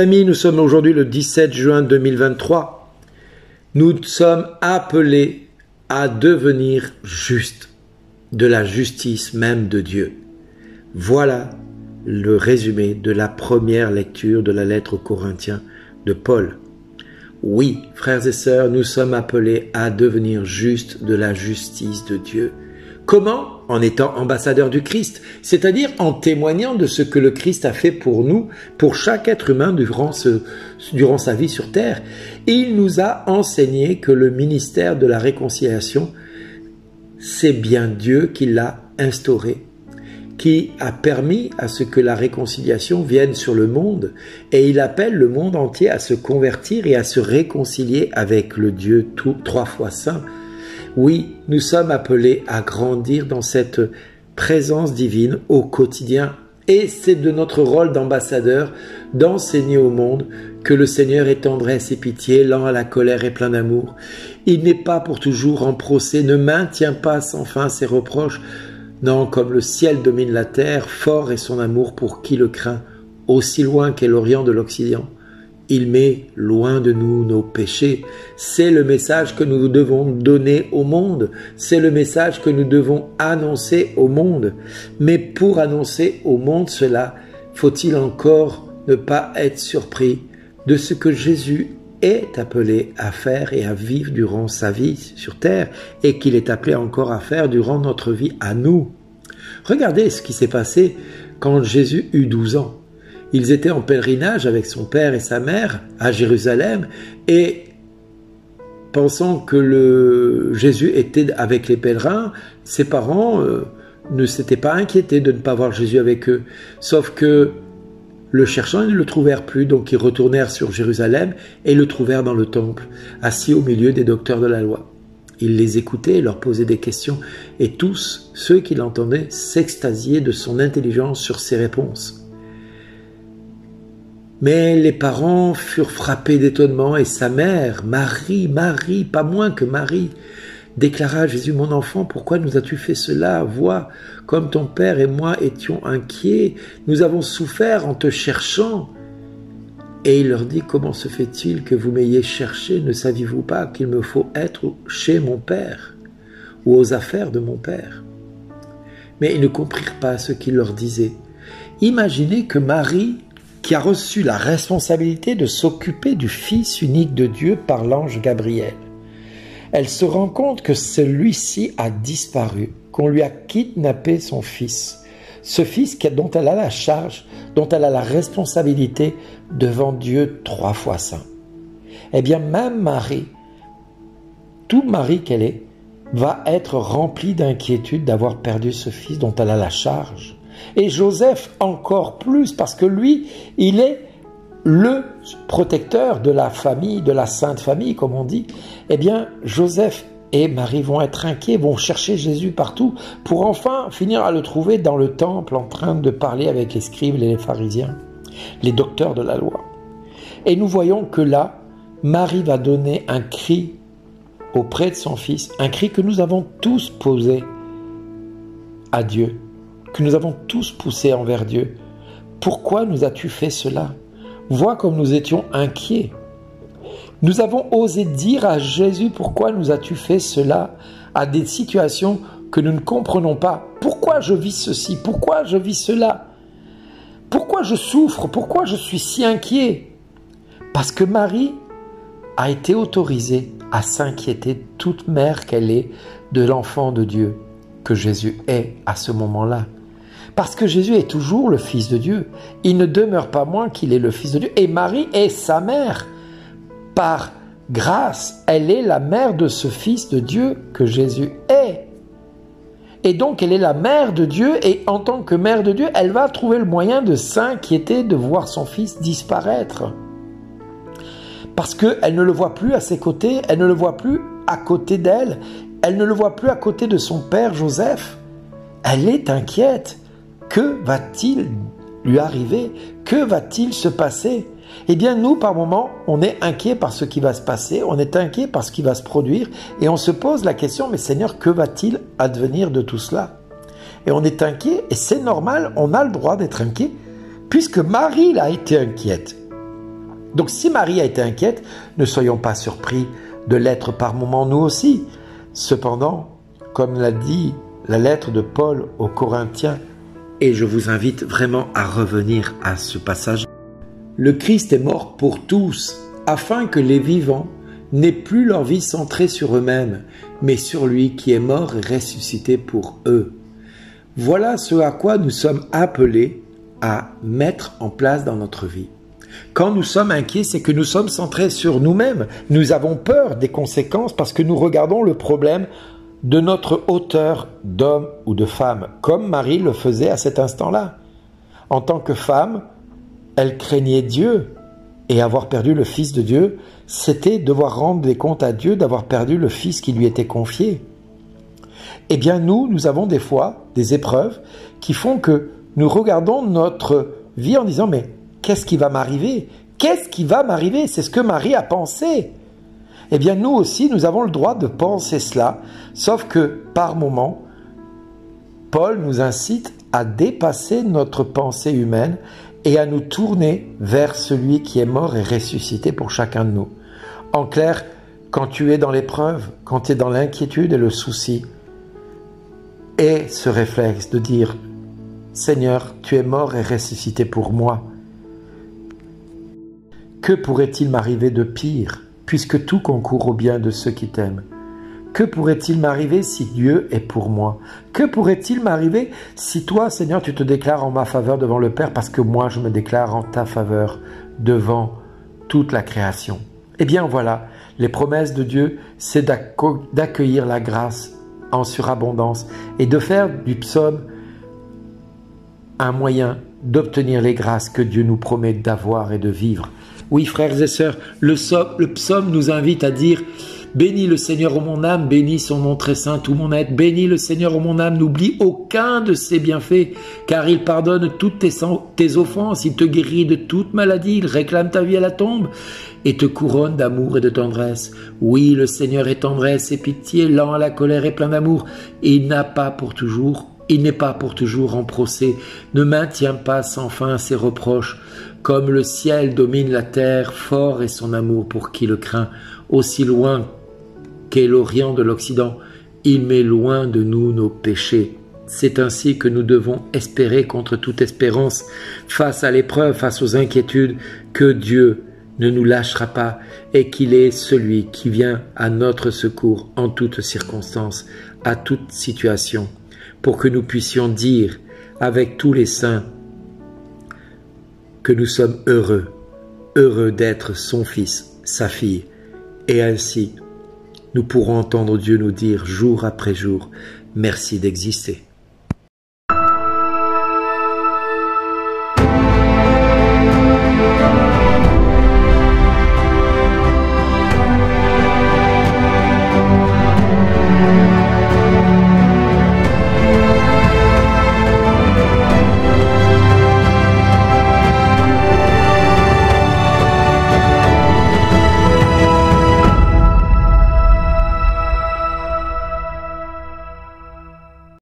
amis, nous sommes aujourd'hui le 17 juin 2023. Nous sommes appelés à devenir justes, de la justice même de Dieu. Voilà le résumé de la première lecture de la lettre aux Corinthiens de Paul. Oui, frères et sœurs, nous sommes appelés à devenir justes de la justice de Dieu. Comment? En étant ambassadeurs du Christ, c'est-à-dire en témoignant de ce que le Christ a fait pour nous, pour chaque être humain durant sa vie sur terre. Il nous a enseigné que le ministère de la réconciliation, c'est bien Dieu qui l'a instauré, qui a permis à ce que la réconciliation vienne sur le monde, et il appelle le monde entier à se convertir et à se réconcilier avec le Dieu trois fois saint. Oui, nous sommes appelés à grandir dans cette présence divine au quotidien. Et c'est de notre rôle d'ambassadeur d'enseigner au monde que le Seigneur est tendresse et pitié, lent à la colère et plein d'amour. Il n'est pas pour toujours en procès, ne maintient pas sans fin ses reproches. Non, comme le ciel domine la terre, fort est son amour pour qui le craint, aussi loin qu'est l'Orient de l'Occident. Il met loin de nous nos péchés. C'est le message que nous devons donner au monde. C'est le message que nous devons annoncer au monde. Mais pour annoncer au monde cela, faut-il encore ne pas être surpris de ce que Jésus est appelé à faire et à vivre durant sa vie sur terre et qu'il est appelé encore à faire durant notre vie à nous. Regardez ce qui s'est passé quand Jésus eut 12 ans. Ils étaient en pèlerinage avec son père et sa mère à Jérusalem et pensant que Jésus était avec les pèlerins, ses parents ne s'étaient pas inquiétés de ne pas voir Jésus avec eux. Sauf que le cherchant, ils ne le trouvèrent plus, donc ils retournèrent sur Jérusalem et le trouvèrent dans le temple, assis au milieu des docteurs de la loi. Il les écoutait et leur posait des questions et tous ceux qui l'entendaient s'extasiaient de son intelligence sur ses réponses. Mais les parents furent frappés d'étonnement et sa mère, Marie, pas moins que Marie, déclara à Jésus, « Mon enfant, pourquoi nous as-tu fait cela? Vois, comme ton père et moi étions inquiets, nous avons souffert en te cherchant. » Et il leur dit, « Comment se fait-il que vous m'ayez cherché? Ne saviez-vous pas qu'il me faut être chez mon père ou aux affaires de mon père ?» Mais ils ne comprirent pas ce qu'il leur disait. Imaginez que Marie, qui a reçu la responsabilité de s'occuper du Fils unique de Dieu par l'ange Gabriel, elle se rend compte que celui-ci a disparu, qu'on lui a kidnappé son fils. Ce fils dont elle a la charge, dont elle a la responsabilité devant Dieu 3 fois saint. Eh bien, même Marie, toute Marie qu'elle est, va être remplie d'inquiétude d'avoir perdu ce fils dont elle a la charge. Et Joseph encore plus, parce que lui, il est le protecteur de la famille, de la sainte famille, comme on dit. Eh bien, Joseph et Marie vont être inquiets, vont chercher Jésus partout pour enfin finir à le trouver dans le temple en train de parler avec les scribes et les pharisiens, les docteurs de la loi. Et nous voyons que là, Marie va donner un cri auprès de son fils, un cri que nous avons tous posé à Dieu, que nous avons tous poussé envers Dieu. Pourquoi nous as-tu fait cela? Vois comme nous étions inquiets. Nous avons osé dire à Jésus, pourquoi nous as-tu fait cela à des situations que nous ne comprenons pas? Pourquoi je vis ceci? Pourquoi je vis cela? Pourquoi je souffre? Pourquoi je suis si inquiet? Parce que Marie a été autorisée à s'inquiéter, toute mère qu'elle est, de l'enfant de Dieu que Jésus est à ce moment-là. Parce que Jésus est toujours le Fils de Dieu. Il ne demeure pas moins qu'il est le Fils de Dieu. Et Marie est sa mère. Par grâce, elle est la mère de ce Fils de Dieu que Jésus est. Et donc, elle est la mère de Dieu. Et en tant que mère de Dieu, elle va trouver le moyen de s'inquiéter de voir son Fils disparaître. Parce qu'elle ne le voit plus à ses côtés. Elle ne le voit plus à côté d'elle. Elle ne le voit plus à côté de son père Joseph. Elle est inquiète. Que va-t-il lui arriver? Que va-t-il se passer? Eh bien, nous, par moments, on est inquiet par ce qui va se passer, on est inquiet par ce qui va se produire, et on se pose la question, mais Seigneur, que va-t-il advenir de tout cela? Et on est inquiet, et c'est normal, on a le droit d'être inquiet, puisque Marie a été inquiète. Donc si Marie a été inquiète, ne soyons pas surpris de l'être par moments nous aussi. Cependant, comme l'a dit la lettre de Paul aux Corinthiens, et je vous invite vraiment à revenir à ce passage, le Christ est mort pour tous, afin que les vivants n'aient plus leur vie centrée sur eux-mêmes, mais sur lui qui est mort et ressuscité pour eux. Voilà ce à quoi nous sommes appelés à mettre en place dans notre vie. Quand nous sommes inquiets, c'est que nous sommes centrés sur nous-mêmes. Nous avons peur des conséquences parce que nous regardons le problème de notre hauteur d'homme ou de femme, comme Marie le faisait à cet instant-là. En tant que femme, elle craignait Dieu, et avoir perdu le Fils de Dieu, c'était devoir rendre des comptes à Dieu d'avoir perdu le Fils qui lui était confié. Eh bien nous avons des fois des épreuves qui font que nous regardons notre vie en disant « mais qu'est-ce qui va m'arriver? Qu'est-ce qui va m'arriver ?» C'est ce que Marie a pensé. Eh bien nous aussi, nous avons le droit de penser cela, sauf que par moments, Paul nous incite à dépasser notre pensée humaine et à nous tourner vers celui qui est mort et ressuscité pour chacun de nous. En clair, quand tu es dans l'épreuve, quand tu es dans l'inquiétude et le souci, aie ce réflexe de dire « Seigneur, tu es mort et ressuscité pour moi. Que pourrait-il m'arriver de pire, puisque tout concourt au bien de ceux qui t'aiment ? Que pourrait-il m'arriver si Dieu est pour moi? Que pourrait-il m'arriver si toi, Seigneur, tu te déclares en ma faveur devant le Père, parce que moi, je me déclare en ta faveur devant toute la création? Eh bien voilà, les promesses de Dieu, c'est d'accueillir la grâce en surabondance et de faire du psaume un moyen d'obtenir les grâces que Dieu nous promet d'avoir et de vivre. Oui, frères et sœurs, le psaume nous invite à dire « Bénis le Seigneur, ô mon âme, bénis son nom très saint, tout mon être. Bénis le Seigneur, ô mon âme, n'oublie aucun de ses bienfaits, car il pardonne toutes tes offenses, il te guérit de toute maladie, il réclame ta vie à la tombe et te couronne d'amour et de tendresse. Oui, le Seigneur est tendresse et pitié, lent à la colère et plein d'amour. Il n'est pas pour toujours en procès, ne maintient pas sans fin ses reproches. Comme le ciel domine la terre, fort est son amour pour qui le craint. Aussi loin qu'est l'Orient de l'Occident, il met loin de nous nos péchés. C'est ainsi que nous devons espérer contre toute espérance, face à l'épreuve, face aux inquiétudes, que Dieu ne nous lâchera pas et qu'il est celui qui vient à notre secours en toutes circonstances, à toute situation, pour que nous puissions dire avec tous les saints que nous sommes heureux d'être son fils, sa fille, et ainsi nous pourrons entendre Dieu nous dire jour après jour, merci d'exister.